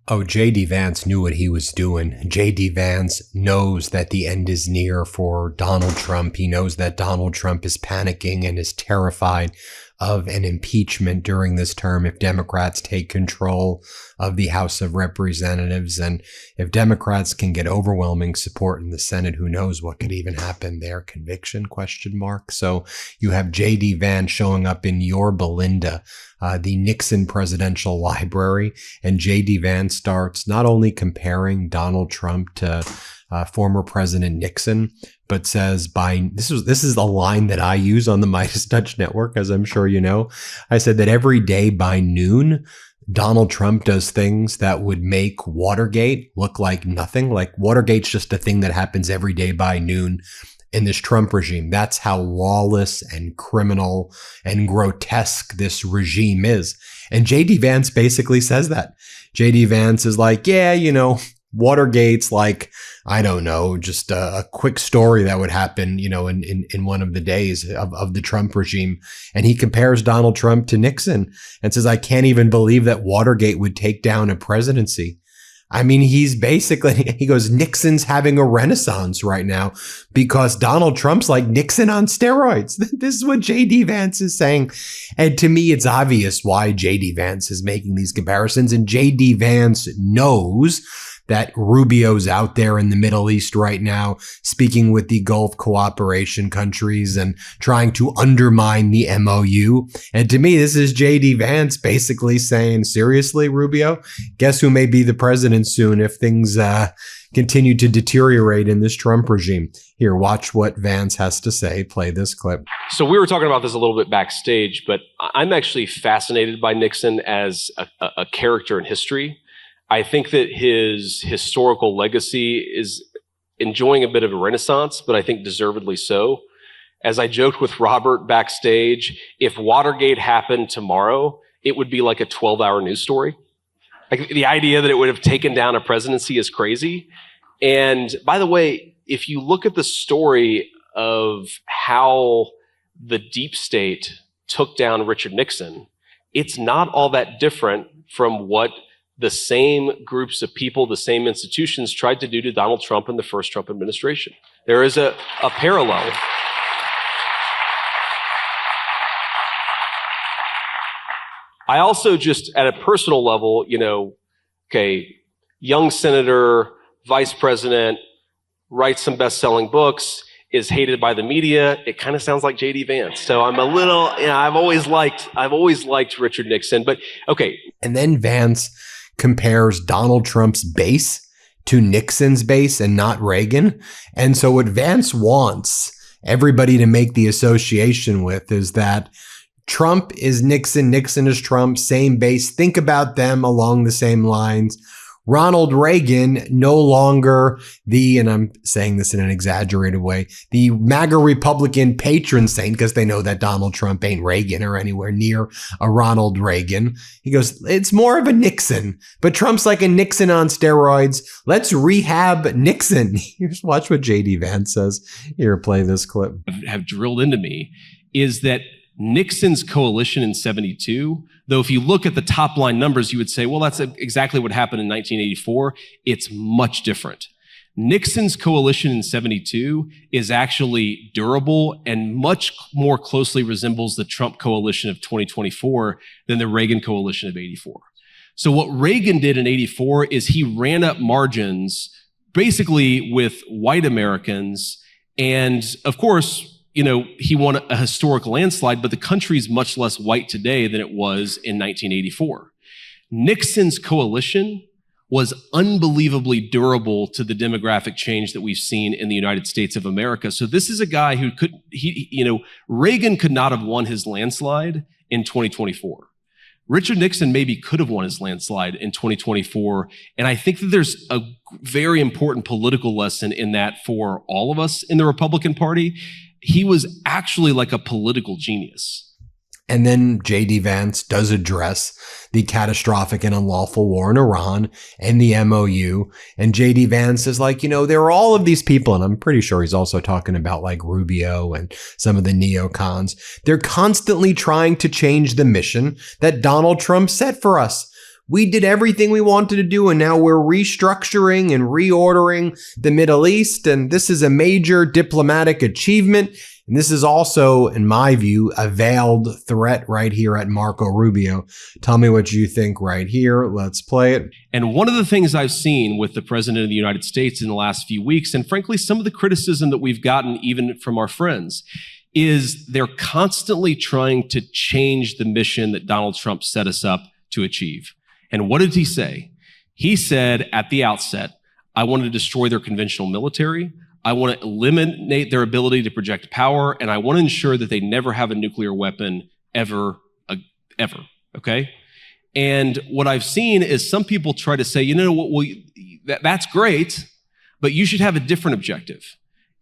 Oh, JD Vance knew what he was doing. JD Vance knows that the end is near for Donald Trump. He knows that Donald Trump is panicking and is terrified of an impeachment during this term if Democrats take control of the House of Representatives. And if Democrats can get overwhelming support in the Senate, who knows what could even happen there? Conviction? ? So you have JD Vance showing up in your Belinda, the Nixon Presidential Library, and JD Vance starts not only comparing Donald Trump to former President Nixon, but says this is a line that I use on the MeidasTouch network, as I'm sure you know. I said that every day by noon, Donald Trump does things that would make Watergate look like nothing. Like Watergate's just a thing that happens every day by noon in this Trump regime. That's how lawless and criminal and grotesque this regime is. And JD Vance basically says that. JD Vance is like, yeah, Watergate's like, I don't know, just a quick story that would happen, in one of the days of the Trump regime. And he compares Donald Trump to Nixon and says, I can't even believe that Watergate would take down a presidency. I mean, he goes, Nixon's having a renaissance right now because Donald Trump's like Nixon on steroids. This is what JD Vance is saying. And to me, it's obvious why JD Vance is making these comparisons. And JD Vance knows that Rubio's out there in the Middle East right now, speaking with the Gulf cooperation countries and trying to undermine the MOU. And to me, this is JD Vance basically saying, seriously, Rubio, guess who may be the president soon if things continue to deteriorate in this Trump regime. Here, watch what Vance has to say. Play this clip. So we were talking about this a little bit backstage, but I'm actually fascinated by Nixon as a character in history. I think that his historical legacy is enjoying a bit of a renaissance, but I think deservedly so. As I joked with Robert backstage, if Watergate happened tomorrow, it would be like a 12-hour news story. Like the idea that it would have taken down a presidency is crazy. And by the way, if you look at the story of how the deep state took down Richard Nixon, it's not all that different from what the same groups of people, the same institutions tried to do to Donald Trump in the first Trump administration. There is a parallel. I also just, at a personal level, young senator, vice president, writes some best-selling books, is hated by the media. It kind of sounds like JD Vance. So I'm a little, I've always liked Richard Nixon, but okay. And then Vance compares Donald Trump's base to Nixon's base and not Reagan. And so what Vance wants everybody to make the association with is that Trump is Nixon, Nixon is Trump, same base. Think about them along the same lines. Ronald Reagan, no longer and I'm saying this in an exaggerated way, the MAGA Republican patron saint, because they know that Donald Trump ain't Reagan or anywhere near a Ronald Reagan. He goes, it's more of a Nixon, but Trump's like a Nixon on steroids. Let's rehab Nixon. Here's watch what JD Vance says. Here, play this clip. Have drilled into me is that Nixon's coalition in 72, though if you look at the top line numbers, you would say, well, that's exactly what happened in 1984. It's much different. Nixon's coalition in 72 is actually durable and much more closely resembles the Trump coalition of 2024 than the Reagan coalition of 84. So what Reagan did in 84 is he ran up margins basically with white Americans. And of course, he won a historic landslide, but the country's much less white today than it was in 1984. Nixon's coalition was unbelievably durable to the demographic change that we've seen in the United States of America. So this is a guy who Reagan could not have won his landslide in 2024. Richard Nixon maybe could have won his landslide in 2024. And I think that there's a very important political lesson in that for all of us in the Republican Party. He was actually like a political genius. And then JD Vance does address the catastrophic and unlawful war in Iran and the MOU. And JD Vance is like, there are all of these people, and I'm pretty sure he's also talking about like Rubio and some of the neocons. They're constantly trying to change the mission that Donald Trump set for us. We did everything we wanted to do, and now we're restructuring and reordering the Middle East, and this is a major diplomatic achievement. And this is also, in my view, a veiled threat right here at Marco Rubio. Tell me what you think right here. Let's play it. And one of the things I've seen with the President of the United States in the last few weeks, and frankly, some of the criticism that we've gotten even from our friends, is they're constantly trying to change the mission that Donald Trump set us up to achieve. And what did he say? He said at the outset, I want to destroy their conventional military. I want to eliminate their ability to project power, and I want to ensure that they never have a nuclear weapon ever, okay? And what I've seen is some people try to say, you know what, well, that's great, but you should have a different objective.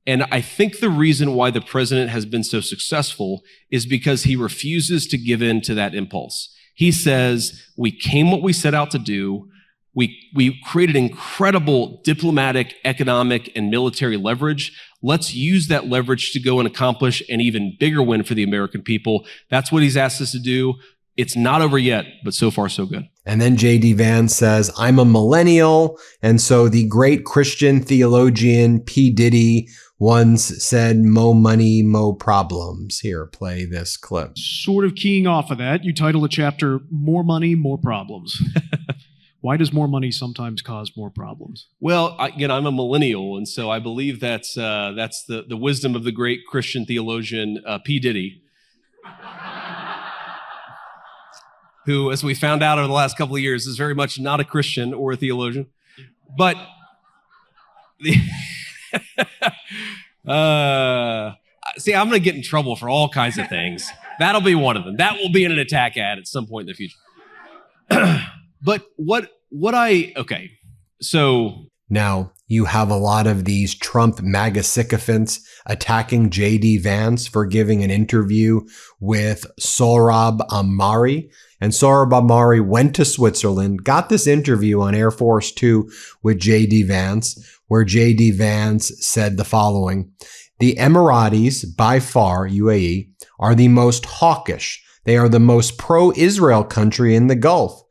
And I think the reason why the president has been so successful is because he refuses to give in to that impulse. He says, we came what we set out to do. We created incredible diplomatic, economic, and military leverage. Let's use that leverage to go and accomplish an even bigger win for the American people. That's what he's asked us to do. It's not over yet, but so far, so good. And then JD Vance says, I'm a millennial. And so the great Christian theologian P. Diddy once said, mo money, mo problems. Here, play this clip. Sort of keying off of that, you title the chapter, More Money, More Problems. Why does more money sometimes cause more problems? Well, again, I'm a millennial, and so I believe that's the wisdom of the great Christian theologian P. Diddy, who, as we found out over the last couple of years, is very much not a Christian or a theologian. But see, I'm going to get in trouble for all kinds of things. That'll be one of them. That will be in an attack ad at some point in the future. But so now you have a lot of these Trump MAGA sycophants attacking JD Vance for giving an interview with Sohrab Ahmari. And Sohrab Ahmari went to Switzerland, got this interview on Air Force Two with JD Vance, where JD Vance said the following: the Emiratis, by far, UAE, are the most hawkish. They are the most pro-Israel country in the Gulf.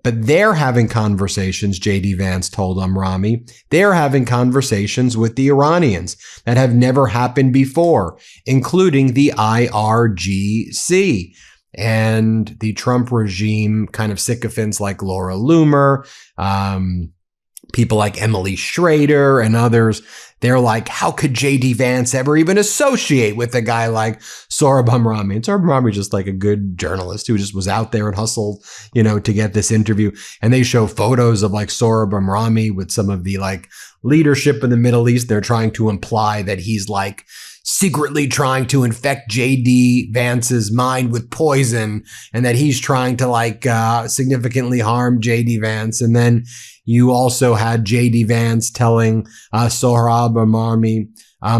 But they're having conversations, JD Vance told Amrami, they're having conversations with the Iranians that have never happened before, including the IRGC. And the Trump regime kind of sycophants like Laura Loomer, people like Emily Schrader and others, they're like, how could JD Vance ever even associate with a guy like Sohrab Ahmari? And Sohrab Ahmari just like a good journalist who just was out there and hustled, to get this interview. And they show photos of like Sohrab Ahmari with some of the like leadership in the Middle East. They're trying to imply that he's like secretly trying to infect JD Vance's mind with poison and that he's trying to like significantly harm JD Vance. And then you also had JD Vance telling Sohrab Ahmari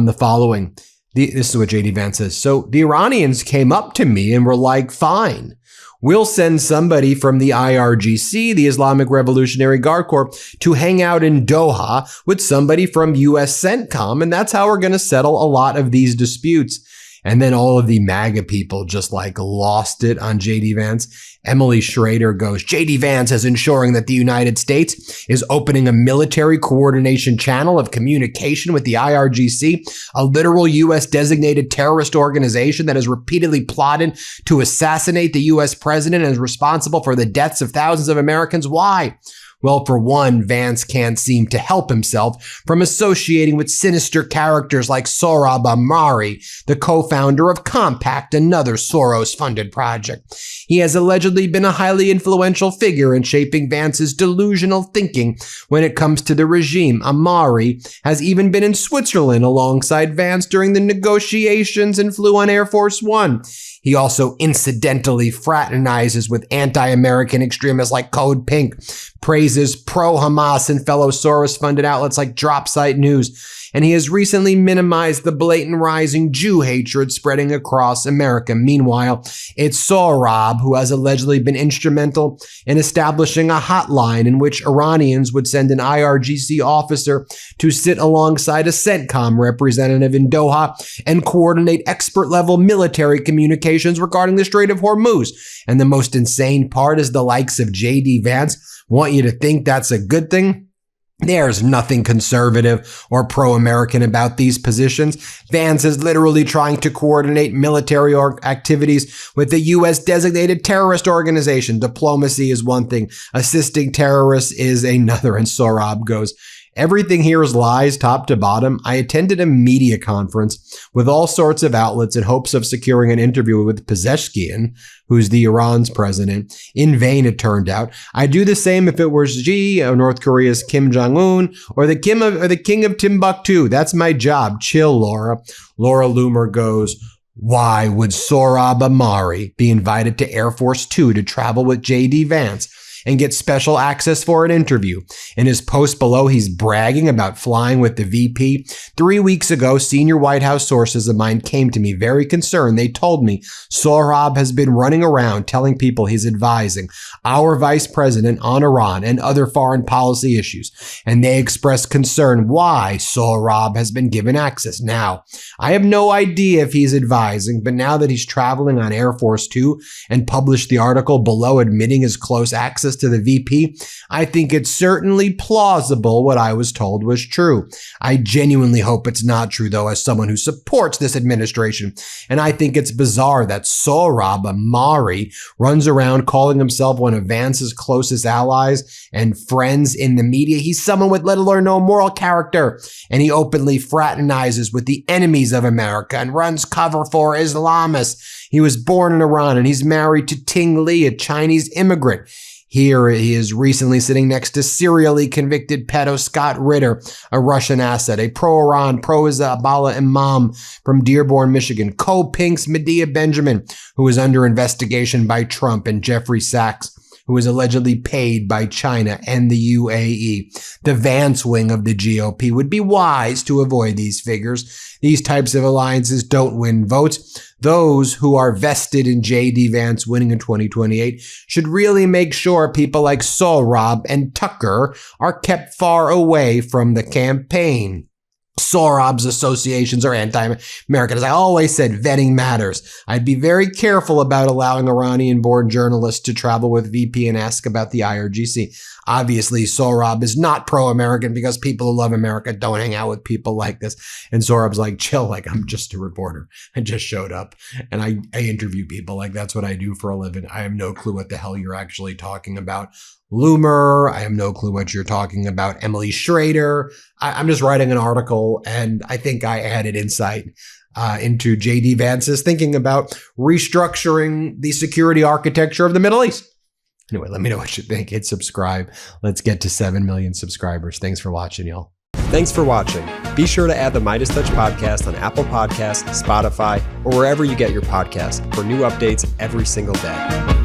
the following. This is what JD Vance says. So the Iranians came up to me and were like, fine, we'll send somebody from the IRGC, the Islamic Revolutionary Guard Corps, to hang out in Doha with somebody from US CENTCOM. And that's how we're going to settle a lot of these disputes. And then all of the MAGA people just like lost it on JD Vance. Emily Schrader goes, JD Vance is ensuring that the United States is opening a military coordination channel of communication with the IRGC, a literal U.S. designated terrorist organization that has repeatedly plotted to assassinate the U.S. president and is responsible for the deaths of thousands of Americans. Why? Well, for one, Vance can't seem to help himself from associating with sinister characters like Sohrab Ahmari, the co-founder of Compact, another Soros-funded project. He has allegedly been a highly influential figure in shaping Vance's delusional thinking when it comes to the regime. Ahmari has even been in Switzerland alongside Vance during the negotiations and flew on Air Force One. He also incidentally fraternizes with anti-American extremists like Code Pink, praises pro-Hamas and fellow Soros-funded outlets like Dropsite News, and he has recently minimized the blatant rising Jew hatred spreading across America. Meanwhile, it's Sohrab who has allegedly been instrumental in establishing a hotline in which Iranians would send an IRGC officer to sit alongside a CENTCOM representative in Doha and coordinate expert-level military communications regarding the Strait of Hormuz. And the most insane part is the likes of JD Vance want you to think that's a good thing. There's nothing conservative or pro-American about these positions. Vance is literally trying to coordinate military activities with the U.S. designated terrorist organization. Diplomacy is one thing. Assisting terrorists is another. And Sohrab goes, everything here is lies, top to bottom. I attended a media conference with all sorts of outlets in hopes of securing an interview with Pezeshkian, who's the Iran's president. In vain, it turned out. I'd do the same if it were Xi, or North Korea's Kim Jong-un, or the king of Timbuktu. That's my job. Chill, Laura. Laura Loomer goes, why would Sohrab Ahmari be invited to Air Force Two to travel with JD Vance and get special access for an interview? In his post below, he's bragging about flying with the VP. 3 weeks ago, senior White House sources of mine came to me very concerned. They told me Sohrab has been running around telling people he's advising our vice president on Iran and other foreign policy issues. And they expressed concern why Sohrab has been given access. Now, I have no idea if he's advising, but now that he's traveling on Air Force Two and published the article below admitting his close access to the VP, I think it's certainly plausible what I was told was true. I genuinely hope it's not true, though, as someone who supports this administration. And I think it's bizarre that Sohrab Ahmari runs around calling himself one of Vance's closest allies and friends in the media. He's someone with little or no moral character, and he openly fraternizes with the enemies of America and runs cover for Islamists. He was born in Iran, and he's married to Ting Li, a Chinese immigrant. Here he is recently sitting next to serially convicted pedo Scott Ritter, a Russian asset, a pro-Iran, pro-Hezbollah imam from Dearborn, Michigan, co-Pink's Medea Benjamin, who is under investigation by Trump, and Jeffrey Sachs, who is allegedly paid by China and the UAE. The Vance wing of the GOP would be wise to avoid these figures. These types of alliances don't win votes. Those who are vested in JD Vance winning in 2028 should really make sure people like Sohrab and Tucker are kept far away from the campaign. Sohrab's associations are anti-American. As I always said, vetting matters. I'd be very careful about allowing Iranian-born journalists to travel with VP and ask about the IRGC. Obviously, Sohrab is not pro-American because people who love America don't hang out with people like this. And Sohrab's like, chill, like I'm just a reporter. I just showed up and I interview people. Like that's what I do for a living. I have no clue what the hell you're actually talking about. Loomer, I have no clue what you're talking about. Emily Schrader, I'm just writing an article, and I think I added insight into JD Vance's thinking about restructuring the security architecture of the Middle East. Anyway, let me know what you think. Hit subscribe. Let's get to 7 million subscribers. Thanks for watching, y'all. Thanks for watching. Be sure to add the MeidasTouch podcast on Apple Podcasts, Spotify, or wherever you get your podcasts for new updates every single day.